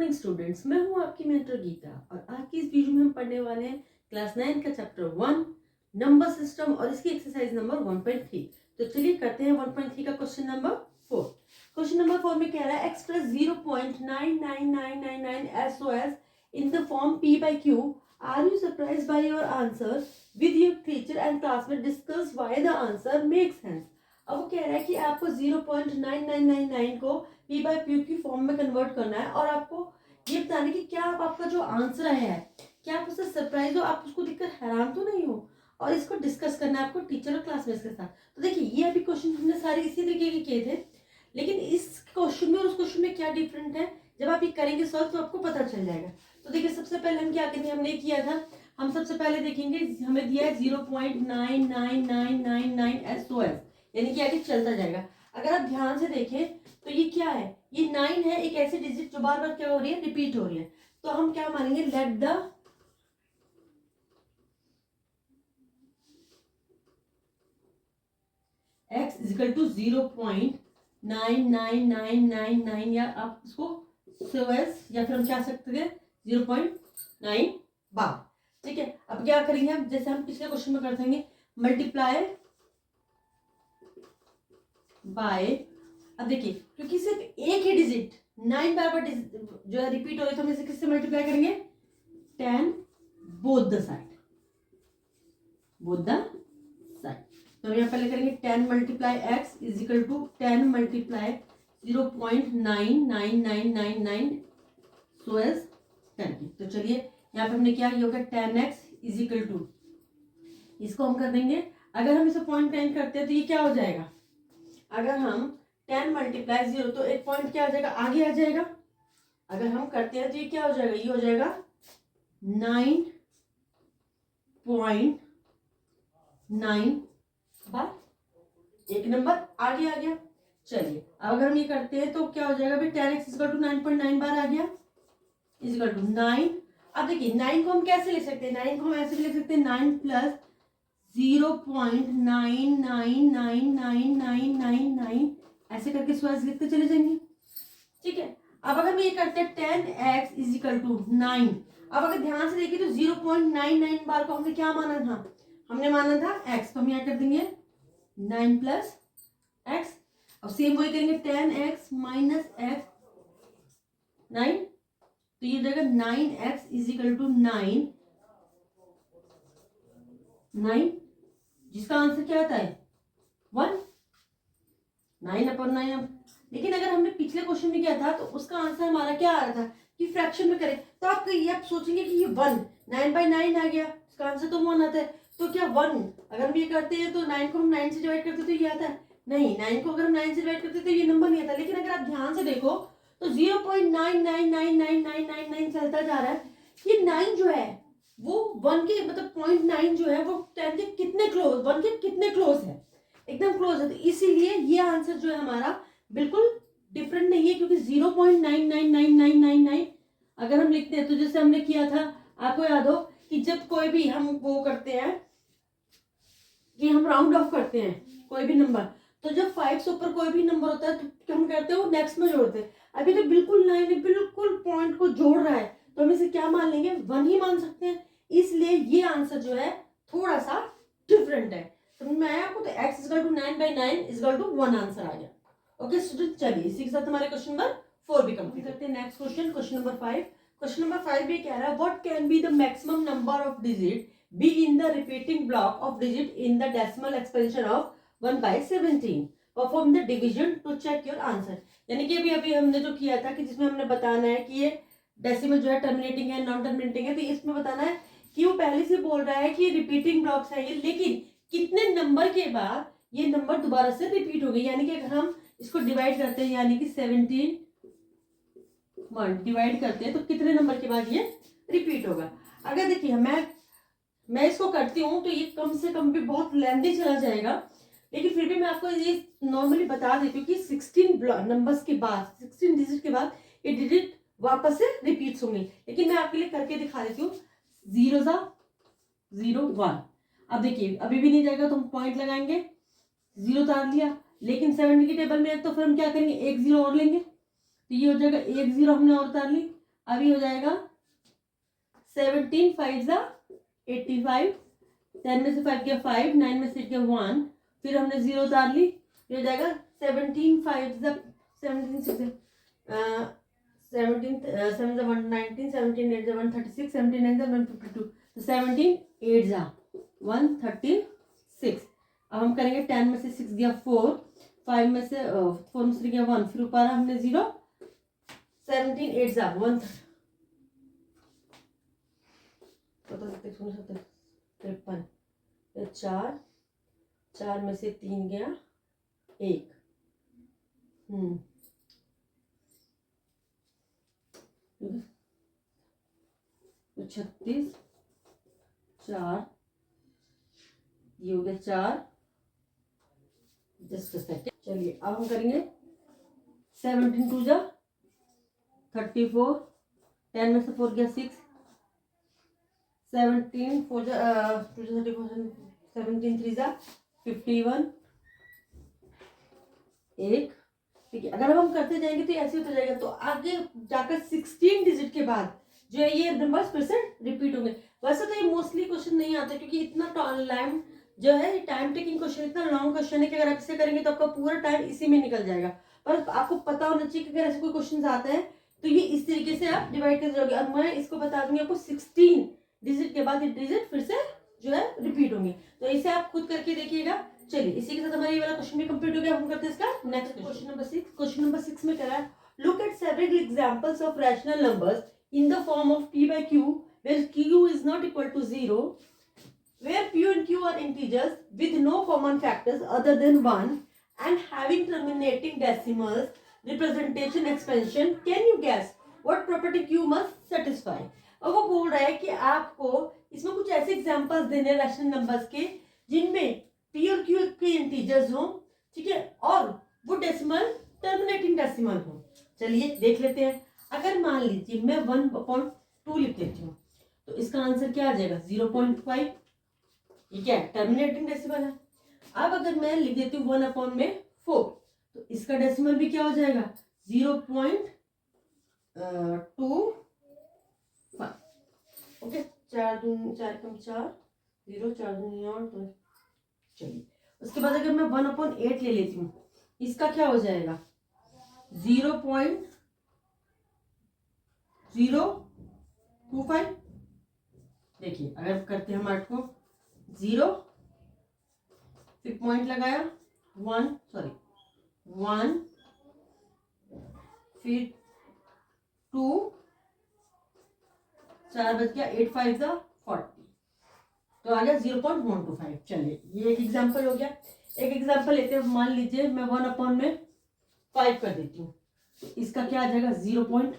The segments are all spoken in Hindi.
मॉर्निंग स्टूडेंट्स, मैं हूं आपकी मेंटर गीता और आज की इस वीडियो में हम पढ़ने वाले हैं क्लास 9 का चैप्टर 1 नंबर सिस्टम और इसकी एक्सरसाइज नंबर 1.3। तो चलिए करते हैं 1.3 का क्वेश्चन नंबर 4। क्वेश्चन नंबर 4 में कह रहा है express 0.99999 SOS in the form P by Q। Are you surprised by your answer with your teacher and classmate discuss why the answer makes sense. अब वो कह रहा है कि आपको 0.9999 को P by Q की फॉर्म में कन्वर्ट करना है और आपको ये बताना कि क्या आपका जो आंसर आया है क्या आप उससे सरप्राइज हो, आप उसको देखकर हैरान तो नहीं हो, और इसको डिस्कस करना है आपको टीचर और क्लासमेट्स के साथ। तो देखिए ये अभी क्वेश्चन हमने सारे इसी तरीके के किए थे, लेकिन इस क्वेश्चन में और उस क्वेश्चन में क्या डिफरेंट है जब आप ये करेंगे सॉल्व तो आपको पता चल जाएगा। तो देखिए सबसे पहले हम क्या करेंगे, हमने किया था, हम सबसे पहले देखेंगे हमें दिया है 0.99999 SOS, यानी कि आगे चलता जाएगा। अगर आप ध्यान से देखें तो ये क्या है, ये 9 है, एक ऐसी डिजिट जो बार बार क्या हो रही है, रिपीट हो रही है। तो हम क्या मानेंगे, let the x is equal to 0.99999 या आप इसको SOS या फिर हम क्या सकते हैं 0.9 बार। ठीक है, अब क्या करेंगे हम, जैसे हम पिछले क्वेश्चन में करते हैं मल्टीप्लाई बाय। अब देखिए क्योंकि सिर्फ एक ही डिजिट 9 बार बार जो है रिपीट हो रही है, तो हम इसे किससे मल्टीप्लाई करेंगे, 10 both the side, both the side. तो हम यहाँ पहले करेंगे 10 multiply x is equal to 10 multiply 0.99999 so as 10। तो चलिए यहाँ पे हमने क्या, ये होगा 10x इज इक्वल टू, इसको हम कर देंगे, अगर हम इसे पॉइंट पेन करते हैं तो ये क्या हो जाएगा, अगर हम 10 मल्टीप्लाई 0 तो एक पॉइंट क्या हो जाएगा, आगे आ जाएगा। अगर हम करते हैं तो ये क्या हो जाएगा, ये हो जाएगा 9.9 बार, एक नंबर आगे आ गया। चलिए अब अगर हम ये करते हैं तो क्या हो जाएगा भाई, 10x इक्वल टू 9.9 बार आ गया इक्वल टू 9। अब देखिए 9 को हम कैसे लिख सकते हैं, 9 को हम ऐसे भी लिख सकते हैं 9 प्लस 0.9999999 ऐसे करके स्क्वायर लिखते चले जाएंगे। ठीक है, अब अगर हम ये करते हैं 10x इज इक्वल टू 9, अब अगर ध्यान से देखिए तो 0.99 बार को हमने क्या माना था, हमने माना था x, तो हम यहाँ कर देंगे 9 प्लस x। अब सेम वही करेंगे 10x माइनस x 9, तो ये जाएगा 9x इज इक्वल टू 9 जिसका आंसर क्या आता है 1, 9/9। लेकिन अगर हमने पिछले क्वेश्चन में किया था तो उसका आंसर हमारा क्या आ रहा था कि फ्रैक्शन में करें, तो आप सोचेंगे कि ये 1 9/9 आ गया, इसका आंसर तो 1 आता है। तो क्या 1 अगर हम ये करते हैं तो 9 को हम 9 से डिवाइड करते तो ये आता है, नहीं 9 को अगर हम 9 से डिवाइड करते तो ये नंबर नहीं आता। लेकिन अगर आप ध्यान से देखो तो 0.9999999 चलता जा रहा है, ये 9 जो है वो 1 के मतलब 0.9 जो है वो 10 के कितने क्लोज, 1 के कितने क्लोज है, एकदम क्लोज है। तो इसीलिए ये आंसर जो है हमारा बिल्कुल डिफरेंट नहीं है, क्योंकि 0.99999 अगर हम लिखते हैं तो जैसे हमने किया था, आपको याद हो कि जब कोई भी हम वो करते हैं कि हम राउंड ऑफ करते हैं कोई भी नंबर, तो जब 5 से ऊपर कोई भी नंबर होता है तो हम करते हैं वो नेक्स्ट में जोड़ते हैं। अभी तो बिल्कुल 9 है, बिल्कुल पॉइंट को जोड़ रहा है, तो हम इसे क्या मान लेंगे, 1 ही मान सकते हैं। इसलिए ये आंसर जो है थोड़ा सा डिफरेंट है, समझ में आया आपको। तो x equal to 9/9 equal to 1 answer आ गया। ओके स्टूडेंट, चलिए इसी के साथ हमारे क्वेश्चन नंबर 4 भी कंप्लीट करते हैं। Next question, question number 5। Question number 5 भी कह रहा है what can be the maximum number of digit be in the repeating block of digit in the decimal expansion of 1/17। Perform the division to check your answer. यानी कि अभी हमने जो किया था कि जिसमें हमने बताना है कि ये डेसिमल जो है टर्मिनेटिंग है नॉन टर्मिनेटिंग है, तो इसमें बताना है कि वो पहले से बोल रहा है कि रिपीटिंग ब्लॉक्स है ये, लेकिन कितने नंबर के बाद ये नंबर दोबारा से रिपीट हो गई। यानी कि अगर हम इसको डिवाइड करते हैं, यानी कि 17 डिवाइड करते हैं तो कितने नंबर के बाद ये रिपीट होगा। अगर देखिए मैं इसको करती हूँ तो ये कम से कम भी बहुत लेंथी चला जाएगा, लेकिन फिर भी मैं आपको ये नॉर्मली बता देती हूँ कि 16 नंबर्स के बाद, 16 डिजिट के बाद ये डिजिट वापस से रिपीट होंगे। लेकिन मैं आपके लिए करके दिखा देती हूँ। 0 0 1। अब देखिए अभी भी नहीं जाएगा तो हम पॉइंट लगाएंगे, 0 उतार लिया, लेकिन 70 की टेबल में है तो फिर हम क्या करेंगे, 1 0 और लेंगे, तो ये हो जाएगा 1 0 हमने और उतार ली। अभी हो जाएगा 17 5 जा 85, 10 में से 5 गया 5, 9 में से गया 1, फिर हमने 0 उतार ली, ये हो जाएगा 17 5 जा 17 6 17 7 जा 119, 17 8 जा 136, 17 9 जा 152, तो 17 8 जा 136। अब हम करेंगे 10 में से 6 गया 4, 5 में से 4 में से गया 1, फिर ऊपर हमने 0, 17 8 जा 1 53 4, 4 में से 3 गया 1, तो 36 4, ये हो गया 4, जस्ट सेकेंड। चलिए अब हम करेंगे 17 2 जा 34, 10 में से 4 गया 6, 17 4 जा 2 जा 34, 17 3 जा 51 1। ठीक है, अगर हम करते जाएंगे तो ऐसे होता जाएगा, तो आगे जाकर 16 डिजिट के बाद जो है ये नंबर्स फिर से रिपीट होंगे। वैसे तो ये मोस्टली क्वेश्चन नहीं आता, क्योंकि इतना टाइम जो है टाइम टेकिंग क्वेश्चन, इतना लॉन्ग क्वेश्चन है कि अगर आप इसे करेंगे तो आपका पूरा टाइम इसी में निकल जाएगा। पर आपको पता होना चाहिए कि अगर ऐसे कोई क्वेश्चन आते हैं तो ये इस तरीके से आप डिवाइड कर जाओगे। और मैं इसको बता दूंगी आपको 16 डिजिट के बाद ये डिजिट फिर से जो है रिपीट होंगे, तो इसे आप खुद करके देखिएगा। चलिए इसी के साथ हमारा ये वाला क्वेश्चन भी कंप्लीट हो गया। हम करते हैं इसका next question number 6। Question number 6 में करा है, look at several examples of rational numbers in the form of p by q where q is not equal to 0, where p and q are integers with no common factors other than 1 and having terminating decimals representation expansion. Can you guess what property q must satisfy? अब वो बोल रहा है कि आपको इसमें कुछ ऐसे एग्जांपल्स देने रैशनल नंबर्स के जिनमें p और q के इंटीजर्स हो, ठीक है, और वो डेसिमल टर्मिनेटिंग डेसिमल हो। चलिए देख लेते हैं। अगर मान लीजिए मैं 1/2 लिख देती हूँ तो इसका आंसर क्या आ जाएगा 0.5, ये क्या है टर्मिनेटिंग डेसिमल है। अब अगर मैं लिख देती हूँ 1/4 तो इसका डेसिमल भी क्या हो जाएगा 0.25। ओके, 4 दूनी 4 कम 4 0 4 दूनी और 2। चलिए उसके बाद अगर मैं 1/8 ले लेती हूँ, इसका क्या हो जाएगा 0.025। देखिए अगर करते हैं हम 8 को 0, फिर पॉइंट लगाया 1 फिर 2, 4 बच गया 8 5 जा 40, तो आ गया 0.125। चलिए ये एक एग्जांपल हो गया। एक एग्जांपल लेते हैं, मान लीजिए मैं 1/5 कर देती हूँ तो इसका क्या आ जाएगा 0.2।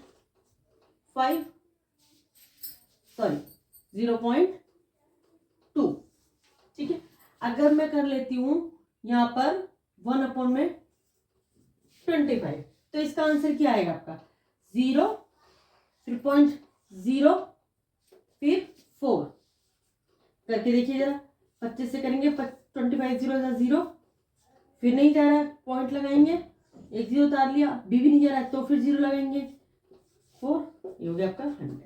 ठीक है, अगर मैं कर लेती हूँ यहाँ पर 1/25 तो इसका आंसर क्या आएगा आपका 0, फिर 0.0 फिर 4 करके देखिए जरा। 25 से करेंगे 25 0 फिर नहीं जा रहा है, पॉइंट लगाएंगे, एक 0 उतार लिया, भी नहीं जा रहा है तो फिर 0 लगाएंगे 4, ये हो गया आपका 100।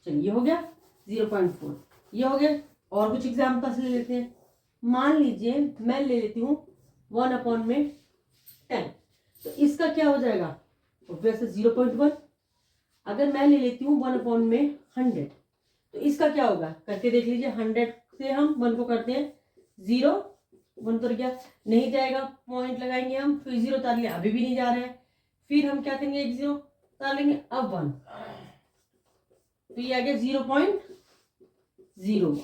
चलिए ये हो गया 0.4, ये हो गया। और कुछ एग्जाम्पल्स ले लेते हैं। मान लीजिए मैं ले लेती हूँ 1/10 तो इसका क्या हो जाएगा वैसे 0.1। अगर मैं ले लेती हूँ 1/100 तो इसका क्या होगा करके देख लीजिए। 100 से हम 1 को करते हैं 0, 1 तो क्या नहीं जाएगा, पॉइंट लगाएंगे हम, फिर 0 उतार लिया, अभी भी नहीं जा रहा है, फिर हम क्या करेंगे 1 0 उतार लेंगे, अब 1, तो ये आ गया 0.01,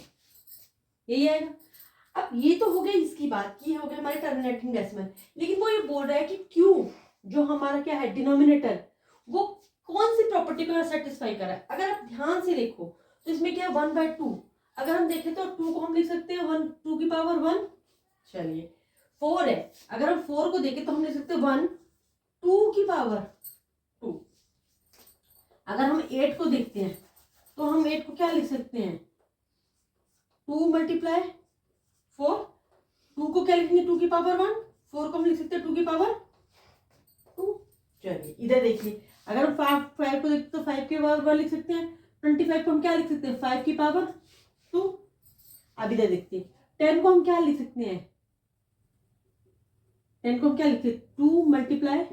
यही आएगा। अब ये तो हो गया इसकी बात की, हो गया हमारे टर्मिनेटिंग डेसिमल। लेकिन वो ये बोल रहा है कि क्यू जो हमारा क्या है डिनोमिनेटर, वो कौन सी प्रॉपर्टी को सेटिस्फाई कर रहा है। अगर आप ध्यान से देखो तो इसमें क्या है 1/2। अगर हम देखें तो 2 को हम लिख सकते हैं 2 की पावर 1। चलिए 4 है, अगर हम 4 को देखें तो हम लिख सकते हैं 1 2 की पावर 2। अगर हम 8 को देखते हैं तो हम 8 को क्या लिख सकते हैं 2 × 4। 2 को क्या लिखेंगे 2 की पावर 1, 4 को हम लिख सकते हैं 2 की पावर 2। चलिए इधर देखिए, अगर हम 5 को देखते तो 5 की पावर 1 लिख सकते हैं, 25 को हम क्या लिख सकते हैं, 5 की पावर 2। अब इधर देखते हैं 10 को हम क्या लिख सकते हैं, 10 को हम क्या लिखते हैं, 2 मल्टीप्लाई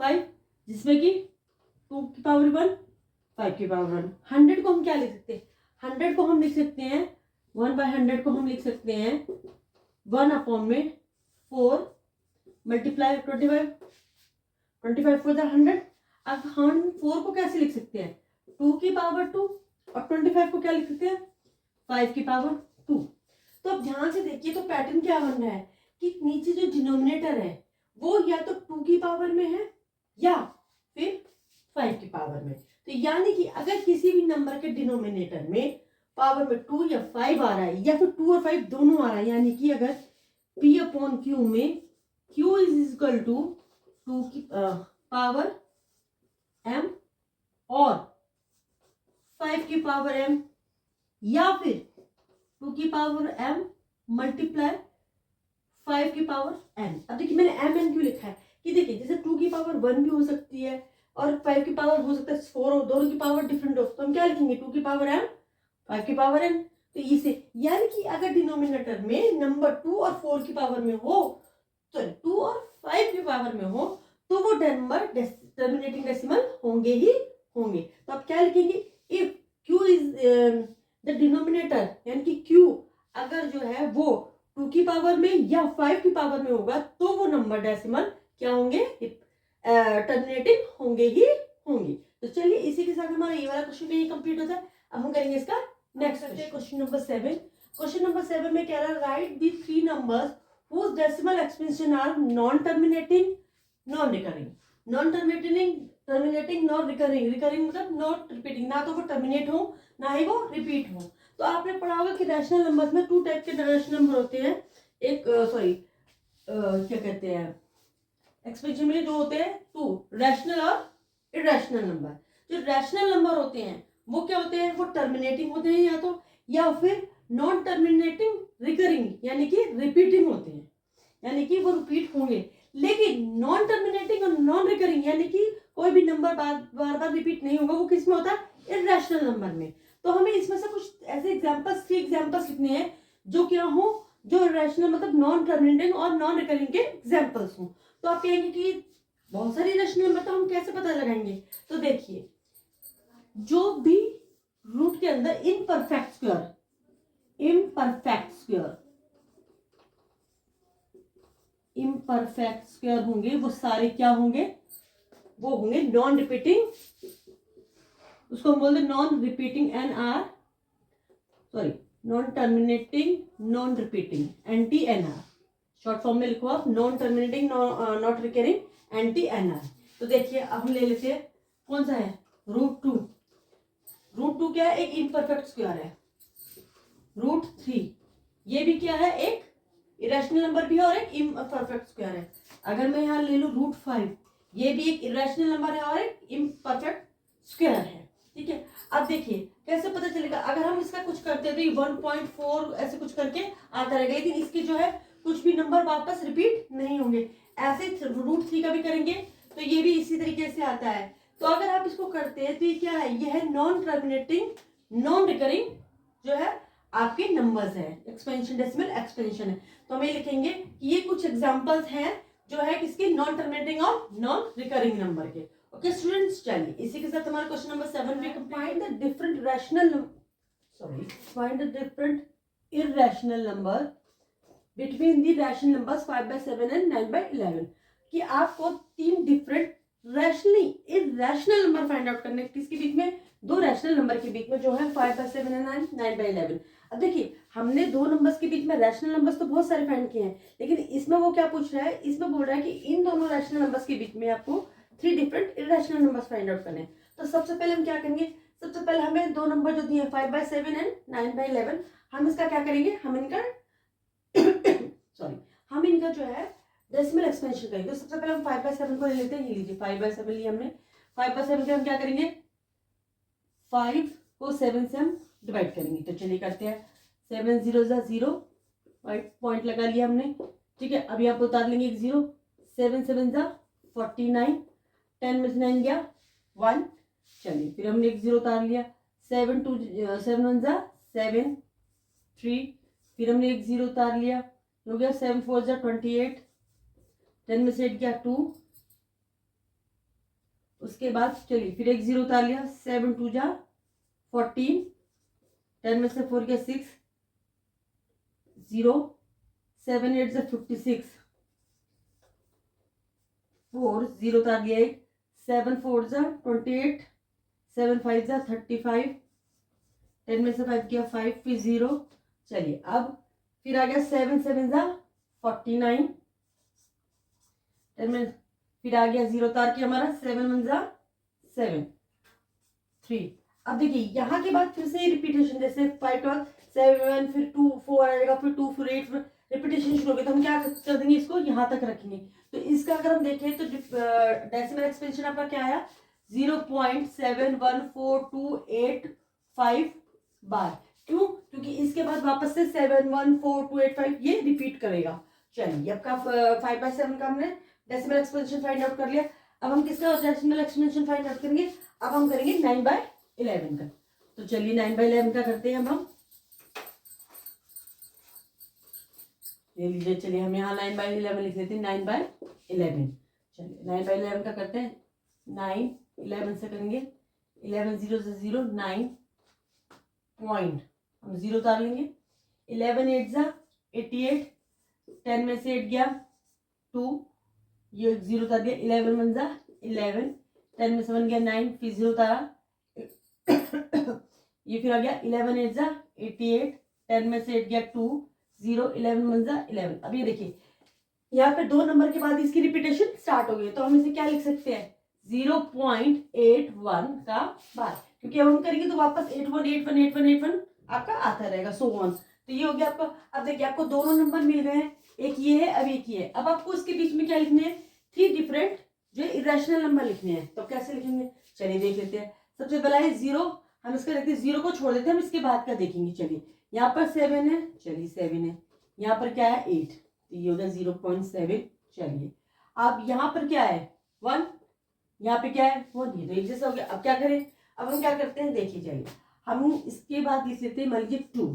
5, जिसमें कि 2 की पावर 1, 5 की पावर 1। 100 को हम क्या लिख सकते हैं, 100 को हम लिख सकते हैं 1/100 को हम लिख सकते हैं 1/4 मल्टीप्लाई 25, 25 for the 100। अब हम 4 को कैसे लिख सकते हैं, 2 की पावर 2, और 25 को क्या लिख सकते हैं, 5 की पावर 2। तो अब ध्यान से देखिए तो पैटर्न क्या बन रहा है कि नीचे जो डिनोमिनेटर है वो या तो 2 की पावर में है या फिर 5 की पावर में। तो यानी कि अगर किसी भी नंबर के डिनोमिनेटर में पावर में 2 या 5 आ रहा है या फिर 2 और 5 दोनों आ रहा है, यानी कि अगर P/Q में Q इज इक्वल टू 2 की पावर m और 5 की पावर m, या फिर 2 की पावर m मल्टीप्लाई 5 की पावर n। अब देखिए मैंने m n क्यों लिखा है कि देखिए जैसे 2 की पावर 1 भी हो सकती है और 5 की पावर हो सकता है 4 हो, दोनों की पावर डिफरेंट हो, तो हम क्या लिखेंगे 2 की पावर m 5 की पावर n। तो इसे यानी कि अगर डिनोमिनेटर में नंबर 2 और 4 की पावर में हो, तो 2 और 5 की पावर में हो, तो वो नंबर टर्मिनेटिंग डेसिमल होंगे ही होंगे। तो आप क्या लिखेंगे, if q is the denominator, यानी कि q अगर जो है वो 2 की पावर में या 5 की पावर में होगा तो वो नंबर डेसिमल क्या होंगे, टर्मिनेटिंग होंगे ही होंगे। तो चलिए इसी के साथ हमारा ये वाला क्वेश्चन भी कंप्लीट होता है। अब हम करेंगे इसका next question number 7। Question number 7 में कह रहा है right the 3 numbers whose decimal expansion are non-terminating, non-recurring। non-terminating, terminating, non-recurring, recurring मतलब not repeating, ना तो वो टर्मिनेट हो ना ही वो रिपीट हो। तो आपने पढ़ा होगा कि रैशनल नंबर्स में 2 टाइप के रैशनल नंबर होते हैं, एक क्या कहते हैं एक्सपेंशन में जो होते हैं 2 रैशनल और इरेशनल नंबर। जो रैशनल नंबर होते हैं वो क्या होते हैं, वो टर्मिनेटिंग होते हैं या फिर नॉन टर्मिनेटिंग रिकरिंग, यानी कि रिपीटिंग होते हैं, यानी कि वो रिपीट होंगे। लेकिन नॉन टर्मिनेटिंग और नॉन रिकरिंग यानी कि कोई भी नंबर बार बार रिपीट नहीं होगा, वो किस में होता है, इरेशनल नंबर में। तो हमें इसमें से कुछ ऐसे एग्जांपल्स 3 एग्जांपल्स लिखने हैं जो क्या हो, जो इरेशनल मतलब नॉन टर्मिनेटिंग और नॉन रिकरिंग के एग्जांपल्स हो। तो आप कहेंगे कि बहुत सारी इरेशनल नंबर तो हम कैसे पता लगाएंगे, तो देखिए जो भी रूट के अंदर इम्परफेक्ट स्क्वायर होंगे वो सारे क्या होंगे, वो होंगे नॉन रिपीटिंग, उसको हम बोलते हैं non repeating non terminating non repeating NTNR, short form में लिखो आप non terminating not recurring NTNR। तो देखिए अब हम ले लेते हैं कौन सा है, रूट टू क्या है, एक इम्परफेक्ट स्क्वायर है। √3 ये भी क्या है, एक इरेशनल नंबर भी है और एक इम्परफेक्ट स्क्वायर है। अगर मैं यहाँ ले लूँ √5 ये भी एक इरेशनल नंबर है और एक इम्परफेक्ट स्क्वायर है, ठीक है। अब देखिए कैसे पता चलेगा, अगर हम इसका कुछ करते तो 1.4 ऐसे कुछ करके आता रहेगा, लेकिन इसके जो है कुछ भी नंबर वापस रिपीट नहीं होंगे। ऐसे √3 का भी करेंगे तो ये भी इसी तरीके से आता है। तो अगर आप इसको करते हैं तो ये क्या है, ये है नॉन टर्मिनेटिंग नॉन रिकरिंग जो है आपके नंबर्स है, एक्सपेंशन डेसिमल एक्सपेंशन है। तो हम ये लिखेंगे कि ये कुछ एग्जांपल्स हैं जो है किसके, नॉन टर्मिनेटिंग और नॉन रिकरिंग नंबर के। ओके स्टूडेंट्स, चलिए इसी के साथ हमारा क्वेश्चन नंबर 7 भी find the different irrational number between the rational numbers 5/7 and 9/11। कि आपको 3 different irrational number find out करने, किसके बीच में, 2 रैशनल नंबर के बीच में जो है 5/7 एंड 9/11। अब देखिए हमने 2 नंबर्स के बीच में रैशनल नंबर्स तो बहुत सारे फाइंड किए हैं, लेकिन इसमें वो क्या पूछ रहा है, इसमें बोल रहा है कि इन दोनों रैशनल नंबर्स के बीच में आपको 3 different irrational numbers find out करने हैं। तो सबसे पहले हम क्या करेंगे, सबसे पहले हमें 2 नंबर जो दिए 5/7 एंड 9/11, हम इसका क्या करेंगे, हम इनका जो है डेसिमल एक्सपेंशन करेंगे। तो सबसे पहले हम 5/7 को ले लेते हैं, ये लीजिए 5/7 लिया हमने। 5/7 के हम क्या करेंगे, 5 को 7 से हम डिवाइड करेंगे। तो चलिए करते हैं, 7 0 0, पॉइंट लगा लिया हमने, ठीक है। अब यहाँ पर उतार लेंगे एक 0, 7 7 49, 10 में से 9 गया 1। चलिए फिर हमने एक 0 उतार लिया। 7 1 जा 7 3। फिर हमने एक 0 उतार लिया, हो गया 7 4 जा 28। 10 में से 8 गया 2। उसके बाद चलिए फिर एक 0 उतार लिया, 7 2 जा 14। 10 में से 4 गया 6 0। 7 8 जा 56 4 0 उतार लिया 8। 7 4 जा 28। 7 5 जा 35। 10 में से 5 गया 5 फिर 0। चलिए अब फिर आ गया 7 7 जा 49। 10 में फिर आ गया 0 उतार के हमारा 7 1 जा 7 3। अब देखिए यहाँ के बाद फिर से रिपीटेशन, जैसे 5 12 7 फिर 2 4 आएगा, फिर 2 फिर 8 फिर रिपीटेशन शुरू होगी, तो हम क्या कर देंगे, इसको यहाँ तक रखेंगे। तो इसका अगर हम देखें तो डेसिमल एक्सपेंशन आपका क्या आया 0.71428 बार। क्यों? क्योंकि इसके बाद वापस से 714285 ये रिपीट करेगा। चलिए आपका 5/7 का हमने डेसिमल एक्सपेंशन फाइंड आउट कर लिया। अब हम किसका डेसिमल एक्सपेंशन फाइंड आउट करेंगे, अब हम करेंगे 9/11 का। तो चलिए 9/11 का करते हैं अब हम। ले लीजिए, चलिए हम यहाँ 9/11 लिख लेते हैं 9/11। चलिए 9/11 का करते हैं। 9 11 से करेंगे, 11 0 से 0 9 पॉइंट हम 0 उतार लेंगे। 11 8 जा 88। 10 में से 8 गया 2, ये 0 उतार दिया। 11 1 जा 11। 10 में से 1 गया 9 फिर 0 उतारा ये फिर आ गया 11 8 जा 88। 10 में से 8 गया 2 0। 11 1 जा 11। अब ये देखिए यहाँ पे 2 नंबर के बाद इसकी रिपीटेशन स्टार्ट हो गई, तो हम इसे क्या लिख सकते हैं 0.81 का बार, क्योंकि अब हम करेंगे तो वापस 81 81 81 81 आपका आता रहेगा सो ऑन। तो ये हो गया आपका। अब देखिए आपको दोनों नंबर मिल गए हैं, एक ये है अब एक ये है। अब आपको इसके बीच में क्या लिखने हैं 3 डिफरेंट जो इरेशनल नंबर लिखने हैं। तो कैसे लिखेंगे चलिए देख लेते हैं। सबसे पहला है 0, हम इसका देखते हैं 0 को छोड़ देते हैं, हम इसके बाद का देखेंगे। चलिए यहाँ पर 7 है, चलिए 7 है। यहाँ पर क्या है 8, तो ये हो गया 0.7। चलिए अब यहाँ पर क्या है 1, यहाँ पे क्या है 1, ये तो एक जैसा हो गया। अब क्या करें, अब हम क्या करते हैं देखिए, चलिए हम इसके बाद लिख लेते हैं मान लीजिए 2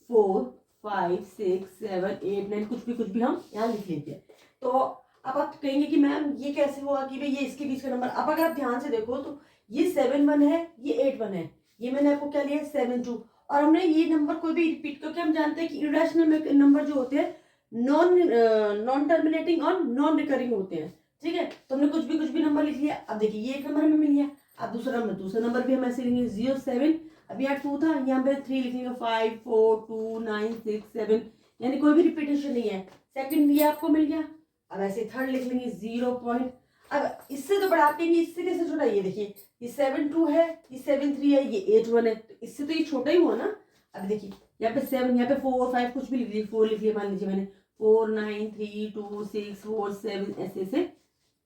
4 5 6 7 8 9 कुछ भी हम यहाँ लिख लेते हैं। तो अब आप कहेंगे कि मैम ये कैसे हुआ कि भाई ये इसके बीच का नंबर। अब अगर आप ध्यान से देखो तो ये 7 1 है, ये 8 1 है, ये मैंने आपको क्या लिया 7 2। और हमने ये नंबर कोई भी रिपीट, क्योंकि हम जानते हैं कि इरेशनल नंबर जो होते हैं नॉन टर्मिनेटिंग और नॉन रिकरिंग होते हैं। ठीक है, तो हमने कुछ भी नंबर लिख लिया। अब देखिए ये एक नंबर हमें मिल गया। अब दूसरा नंबर भी हम ऐसे लिखेंगे 0 7। अब यहाँ 2 था, यहाँ पे 3 लिखेंगे 5 4 2 9 6 7, यानी कोई भी रिपीटेशन नहीं है। सेकंड ये आपको मिल गया। अब ऐसे थर्ड लिख लेंगे 0 पॉइंट। अब इससे तो बढ़ा के इससे कैसे छोटा, ये देखिए ये 7 2 है, ये 7 3 है, ये 8 1 है, तो इससे तो ये छोटा ही हुआ ना। अब देखिए यहाँ पे 7, यहाँ पे 4 5 कुछ भी लिख लीजिए, 4 लिख लिया मान लीजिए मैंने, 4 9 3 2 6 4 7 ऐसे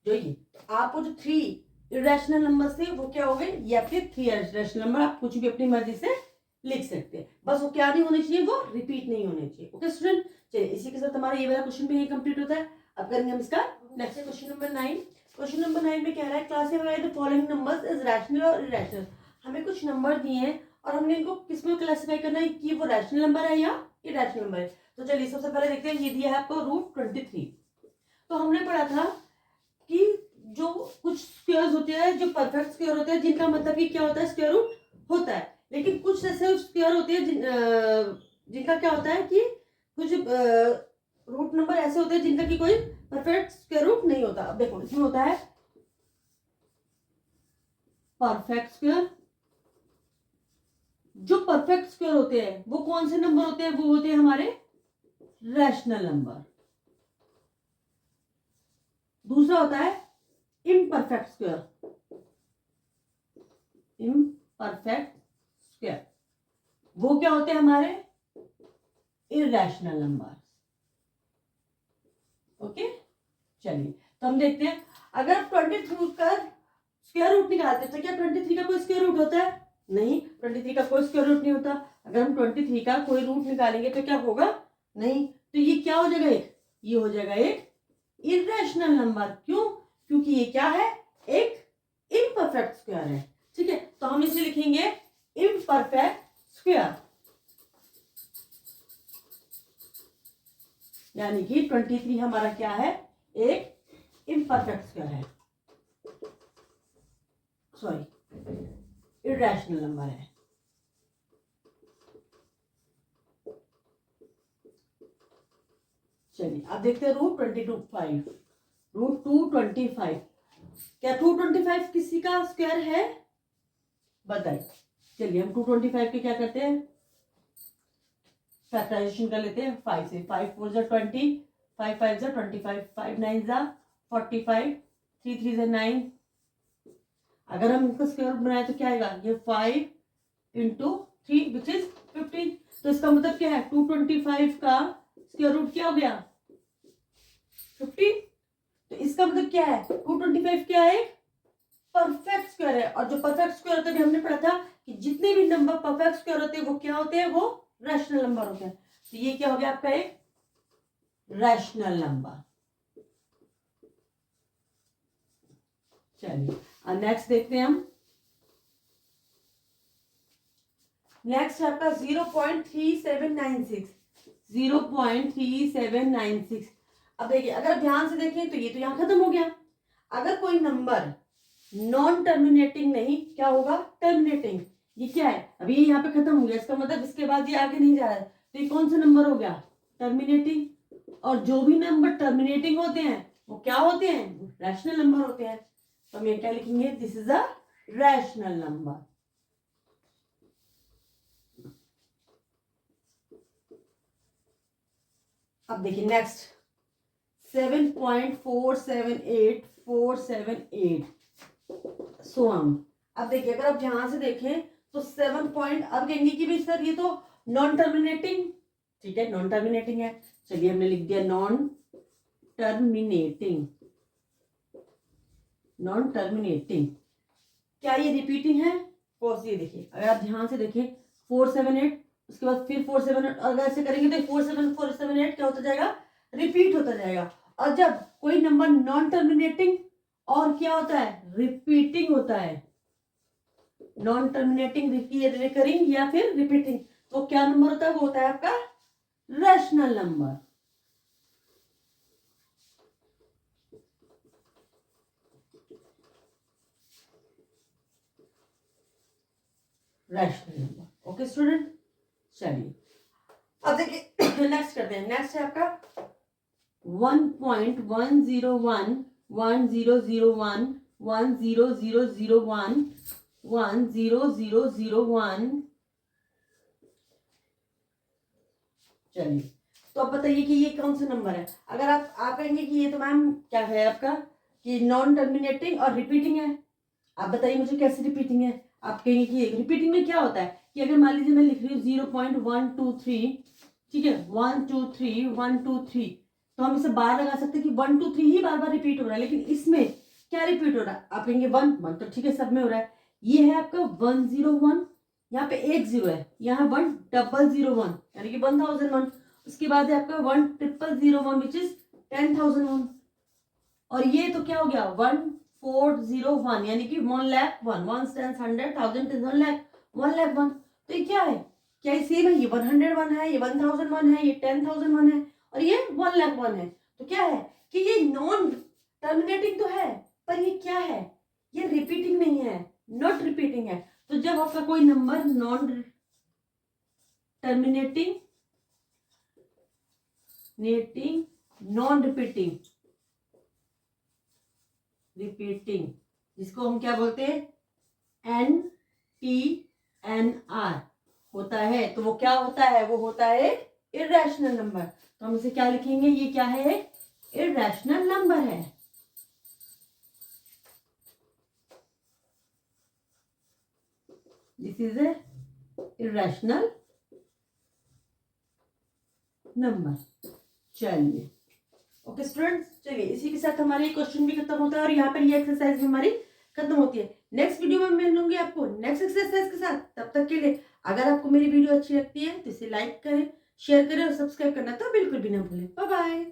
जो ये आपको जो 3 इरेशनल नंबर थे वो क्या हो गए, ये आपके 3 इरेशनल नंबर। आप कुछ भी अपनी मर्जी से लिख सकते हैं, बस वो क्या नहीं होने चाहिए, वो रिपीट नहीं होने चाहिए। ओके स्टूडेंट, चलिए इसी के साथ हमारा ये वाला क्वेश्चन भी यही कंप्लीट होता है। अब करेंगे हम इसका next question number 9। Question number 9 में कह रहा है classify the following numbers as rational और इरेशनल। हमें कुछ नंबर दिए हैं और हमने इनको किस में क्लासिफाई करना है कि वो रैशनल नंबर है या इरेशनल नंबर है। तो चलिए सबसे पहले देखते हैं, ये दिया है आपको √23। तो हमने पढ़ा था कि जो कुछ स्क्वायर्स होते हैं जो परफेक्ट स्क्वायर होते हैं, जिनका मतलब कि क्या होता है स्क्वायर रूट होता है, लेकिन कुछ ऐसे स्क्वायर होते हैं जिनका क्या होता है कि कुछ रूट नंबर ऐसे होते हैं जिनका कि कोई परफेक्ट स्क्वायर रूट नहीं होता। अब देखो इसमें होता है परफेक्ट स्क्वायर। जो परफेक्ट स्क्वायर होते हैं वो कौन से नंबर होते हैं, वो होते हैं हमारे रैशनल नंबर। दूसरा होता है इम्परफेक्ट स्क्वायर। इम्परफेक्ट स्क्वायर वो क्या होते हैं हमारे इरेशनल नंबर। ओके, चलिए तो हम देखते हैं, अगर आप 23 का स्क्वायर रूट निकालते हैं तो क्या 23 का कोई स्क्वायर रूट होता है, नहीं, 23 का कोई स्क्वायर रूट नहीं होता। अगर हम 23 का कोई रूट निकालेंगे तो क्या होगा, नहीं, तो ये क्या हो जाएगा, ये हो जाएगा एक इरेशनल नंबर। क्यों, क्योंकि ये क्या है, एक इम्परफेक्ट स्क्वायर है। ठीक है, तो हम इसे लिखेंगे इम्परफेक्ट स्क्वायर, यानी कि 23 हमारा क्या है, एक इम्परफेक्ट स्क्वायर है, सॉरी इरेशनल नंबर है। चलिए अब देखते हैं रूट 225। क्या 225 किसी का स्क्वायर है, बताइए। चलिए हम 225 के क्या करते हैं, फैक्टराइजेशन कर लेते हैं 5 से। 5 4 जा 20, 5 5 जा 25, 5 9 जा 45, 3 3 जा 9। अगर हम इसका स्क्वायर रूट बनाए तो क्या आएगा, ये 5 इंटू 3 विच इज 15। तो इसका मतलब क्या है, 225 का स्क्वायर रूट क्या हो गया, 15। तो इसका मतलब क्या है, 225 क्या है, परफेक्ट स्क्वायर है। और जो परफेक्ट स्क्वायर होता है, हमने पढ़ा था कि जितने भी नंबर परफेक्ट स्क्वायर होते हैं वो क्या होते हैं, वो रैशनल नंबर होते हैं। तो ये क्या हो गया आपका, एक रैशनल नंबर। चलिए नेक्स्ट देखते हैं हम। नेक्स्ट है आपका 0.3796, 0.3796। अब देखिए, अगर आप ध्यान से देखें तो ये तो यहां खत्म हो गया। अगर कोई नंबर नॉन टर्मिनेटिंग नहीं, क्या होगा, टर्मिनेटिंग। ये क्या है, अभी ये यहाँ पे खत्म हो गया, इसका मतलब इसके बाद ये आगे नहीं जा रहा है, तो ये कौन सा नंबर हो गया, टर्मिनेटिंग। और जो भी नंबर टर्मिनेटिंग होते हैं वो क्या होते हैं, रैशनल नंबर होते हैं। तो हम ये क्या लिखेंगे, this is a rational number. अब देखिए नेक्स्ट 7.478478 सोम। अब देखिए, अगर आप ध्यान से देखें तो 7 पॉइंट, अब कहेंगे कि भाई सर ये तो नॉन टर्मिनेटिंग, ठीक है नॉन टर्मिनेटिंग है। चलिए हमने लिख दिया नॉन टर्मिनेटिंग, नॉन टर्मिनेटिंग। क्या ये रिपीटिंग है, कोर्स ये देखिए, अगर आप ध्यान से देखें 478, उसके बाद फिर 478, अगर ऐसे करेंगे तो 47478 क्या होता जाएगा, रिपीट होता जाएगा। और जब कोई नंबर नॉन टर्मिनेटिंग और क्या होता है, रिपीटिंग होता है, नॉन टर्मिनेटिंग, रिकरिंग या फिर रिपीटिंग, तो क्या नंबर होता है, वो होता है आपका rational number. Rational number. Okay student, चलिए अब देखिए नेक्स्ट करते हैं। नेक्स्ट है आपका 1.101 1001 10001 10001। चलिए तो अब बताइए कि ये कौन सा नंबर है। अगर आप कहेंगे कि ये तो मैम क्या है आपका, कि नॉन टर्मिनेटिंग और रिपीटिंग है। आप बताइए मुझे कैसे रिपीटिंग है। आप कहेंगे कि रिपीटिंग में क्या होता है, कि अगर मान लीजिए मैं लिख रही हूँ 0.123, ठीक है 123 तो हम इसे बार लगा सकते हैं कि 123 ही बार बार रिपीट हो रहा है। लेकिन इसमें क्या रिपीट हो रहा है, आप कहेंगे 1 तो ठीक है सब में हो रहा है। ये है आपका 101, यहाँ पे एक जीरो है, यहाँ 1001 यानी कि 1001। उसके बाद है आपका 10001 विच इज 10,001। और ये तो क्या हो गया 1401 यानी कि 1,01,000 1 10 100 1000 10 1,00,000 1,01,000। तो ये क्या है, क्या ये सेम है, ये 101 है, ये 1001 है, ये 10,001 है और ये 1,01,000 है। तो क्या है कि ये नॉन टर्मिनेटिंग तो है, पर ये क्या है, ये रिपीटिंग नहीं है, नॉट रिपीटिंग है। तो जब आपका कोई number non terminating, non repeating, जिसको हम क्या बोलते हैं NTNR होता है, तो वो क्या होता है, वो होता है इरेशनल नंबर। तो हम इसे क्या लिखेंगे, ये क्या है, इरेशनल नंबर है। This is a irrational number. चलिए ओके स्टूडेंट्स, चलिए इसी के साथ हमारे क्वेश्चन भी खत्म होता है और यहाँ पर ये एक्सरसाइज भी हमारी खत्म होती है। नेक्स्ट वीडियो में मिल लूंगी आपको नेक्स्ट एक्सरसाइज के साथ। तब तक के लिए अगर आपको मेरी वीडियो अच्छी लगती है तो इसे लाइक करें, शेयर करें और सब्सक्राइब करना तो बिल्कुल भी ना भूलें। Bye bye.